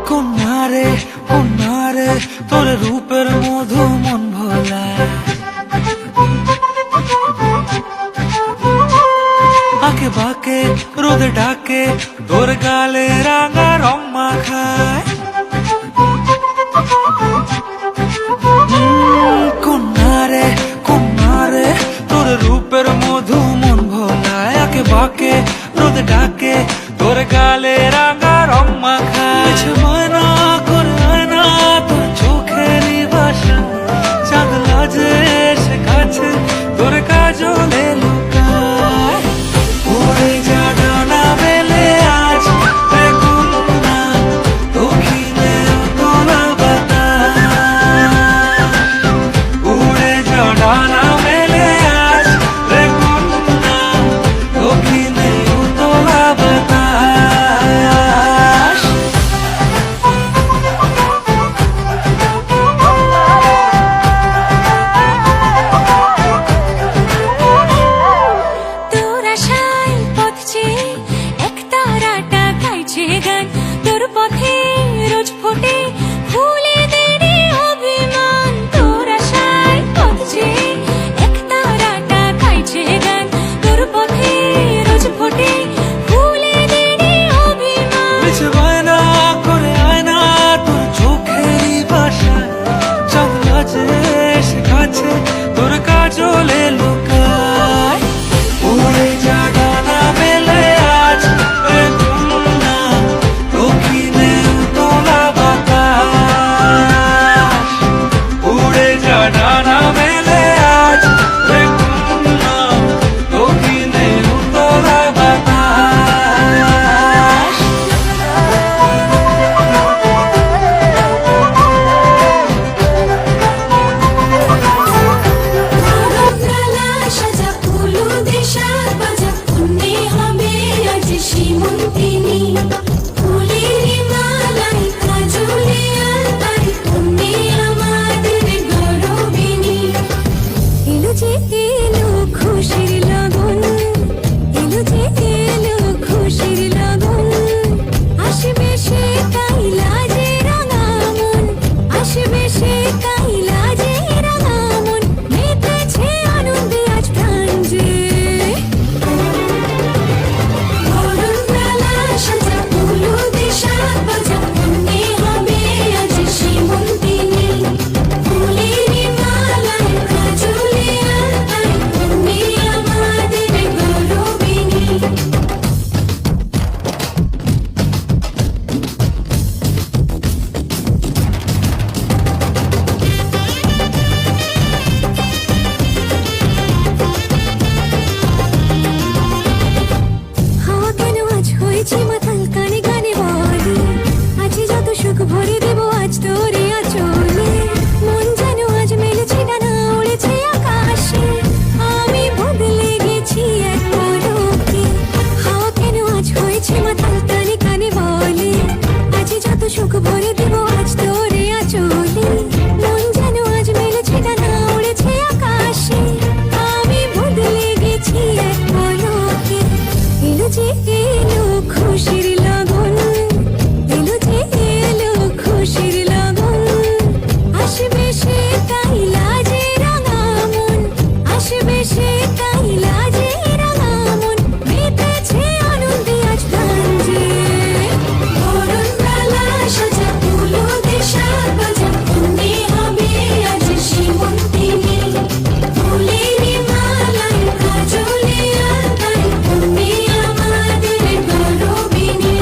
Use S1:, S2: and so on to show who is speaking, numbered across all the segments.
S1: কন্যারে কন্যারে তোর রূপের মধু মন ভোলা, আঁকে বাঁকে রোদে ডাকে তোর গালে রাঙা রং মাখায়। কন্যারে কন্যারে তোর রূপের মধু মন ভোলায়, আঁকে বাঁকে রোদে ডাকে তোর গালে রাঙা রং মাখায়। ময়না করে আয়না তোর চোখেরই ভাষা, চাঁদ লাজে সে কাছে তোর কাজলে লুকায়। উড়ে যা ডানা মেলে আজ রে কন্যা, দক্ষিণে তোলা বাতাস। উড়ে যা ডানা মেলে আজ রে কন্যা, দক্ষিণে তোলা বাতাস।
S2: তোর আশায় পথ চেয়ে একতারাটা গাইছে গান, তোর পথে রোজ ফোটে ফুলেদেরই অভিমান। তোর আশায় পথ চেয়ে একতারাটা গাইছে গান, তোর পথে রোজ ফোটে ফুলেদেরই অভিমান।
S1: মিছে বায়না করে আয়না তোর চোখেরই ভাষায়, চাঁদ লাজে সে কাছে তোর কাজলে লুকায়। উড়ে যা ডানা মেলে আজ রে কন্যা, দক্ষিণে তোলা বাতাস। উড়ে যা ডানা মেলে আজ রে কন্যা, দক্ষিণে তোলা বাতাস।
S2: গগনতলা সাজা ফুলো দেশা বাজা, পুণ্যে হবে আজ সীমন্তিনী। ফুলের মালাই কাজলে আলতায়, পুণ্যে আমাদের গৌরবিনী। এলো যে এলো খুশির লগন, এলো যে এলো খুশির লগন। আসবে সে কাইলাজে রাঙা মন, আসবে সে কাইলাজে রাঙা মন। মেতেছে আনন্দে আজ প্রাণ যে। গগনতলা সাজা ফুলো দেশা বাজা, পুণ্যে হবে আজ সীমন্তিনী। ফুলের মালাই কাজলে আলতায়, পুণ্যে আমাদের গৌরবিনী। হাওয়া কেন আজ হয়েছে মাতাল, কানে কানে বলে আজ যত সুখ ভরে দেব আজ তোরে আঁচলে। মন যেন আজ মেলেছে ডানা, উড়েছে আকাশে, আমি বদলে গেছি এক পলকে। হাওয়া কেন আজ হয়েছে মাতাল, কানে কানে বলে আজ যত সুখ ভরে দেব আজ তোরে আঁচলে। মন যেন আজ মেলেছে ডানা, উড়েছে আকাশে, আমি বদলে গেছি এক পলকে। এলো যে এলো খুশির লগন, এলো যে এলো খুশির লগন। আসবে সে কাইলাজে রাঙা মন, আসবে সে কাইলাজে রাঙা মন। মেতেছে আনন্দে আজ প্রাণ যে। গগনতলা সাজা ফুলো দেশা বাজা, পুণ্যে হবে আজ সীমন্তিনী। ফুলের মালাই কাজলে আলতায়, পুণ্যে আমাদের গৌরবিনী।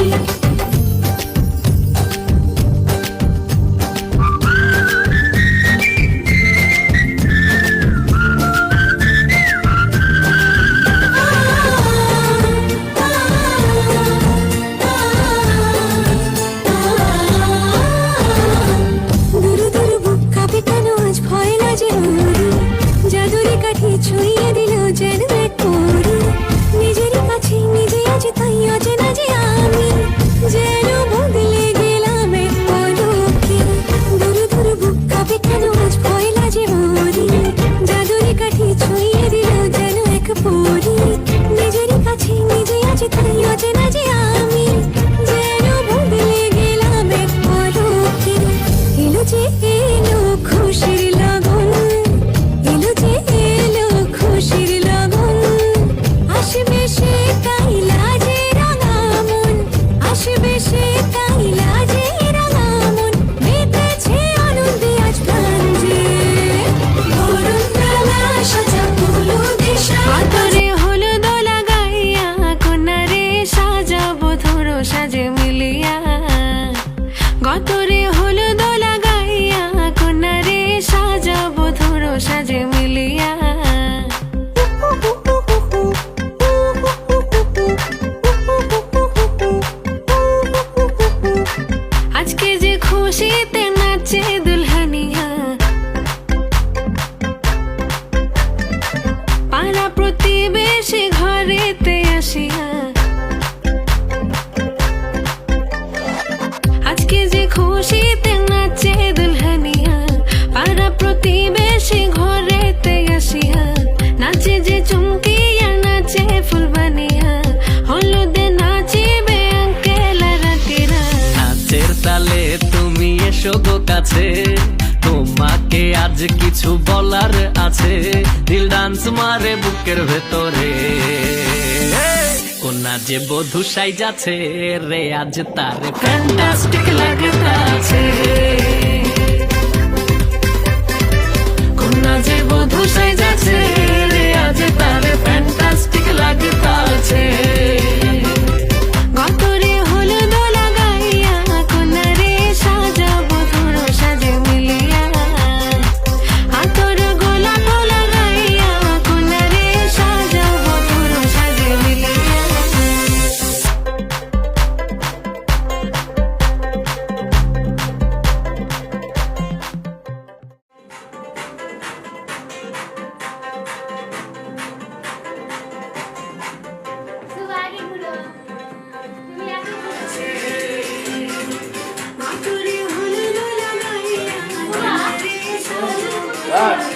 S2: দুরু দুরু বুক কাঁপে কেন আজ ভয় লাজে ওরে, জাদুরি কাঠি ছুঁয়ে দিল যেন এক পরি। নিজেরই কাছে নিজে আজ তাই অচেনা যে আমি, যেন বদলে গেলাম এক পলকে। দুরু দুরু বুক কাঁপে কেন আজ ভয় খুশির লগন, এলো যে এলো খুশির লগন, আসবে সে তাই লাজে রাঙা মন, আসবে সে তাই লাজে রাঙা মন, মেতেছে আনন্দে আজ প্রাণ যে, বরণ ডালা সাজা হলো দিশা, আতরে হলো দোলা গাইয়া, কন্যারে সাজাবো ধরো সাজে মিলিয়া, গতরে হলো দোলা গাইয়া, কন্যারে সাজাবো ধরো সাজে মিলিয়া। আজকে যে খুশিতে নাচে দুলহানিয়া, পাড়া প্রতিবেশী ঘরেতে আসিয়া, আজকে যে খুশিতে নাচে দুলহানিয়া, পাড়া প্রতিবেশী ঘরেতে আসিয়া, নাচে যে চুমকিয়া নাচে ফুলবানিয়া, হলুদে নাচিবে আঙ্কেল আর আন্টিরা।
S3: নাচের তালে তুমি এসো গো কাছে, তোমাকে আজ কিছু বলার আছে, দিল ডান্স মারে বুকের ভেতরে, কন্যা যে বধূ সাইজাছে রে আজ তার ফ্যান্টাস্টিক লাগতাছে, কন্যা যে বধূ সাইজাছে রে আজ তার ফ্যান্টাস্টিক লাগতাছে।
S2: গতরে হলো দোলা গাইয়া, কন্যারে সাজাবো ধরো সাজে মিলিয়া, আতর গোলা টোলা গাইয়া, কন্যারে সাজাবো ধরো সাজে মিলিয়া। গতরে হলো দোলা গাইয়া, কন্যারে সাজাবো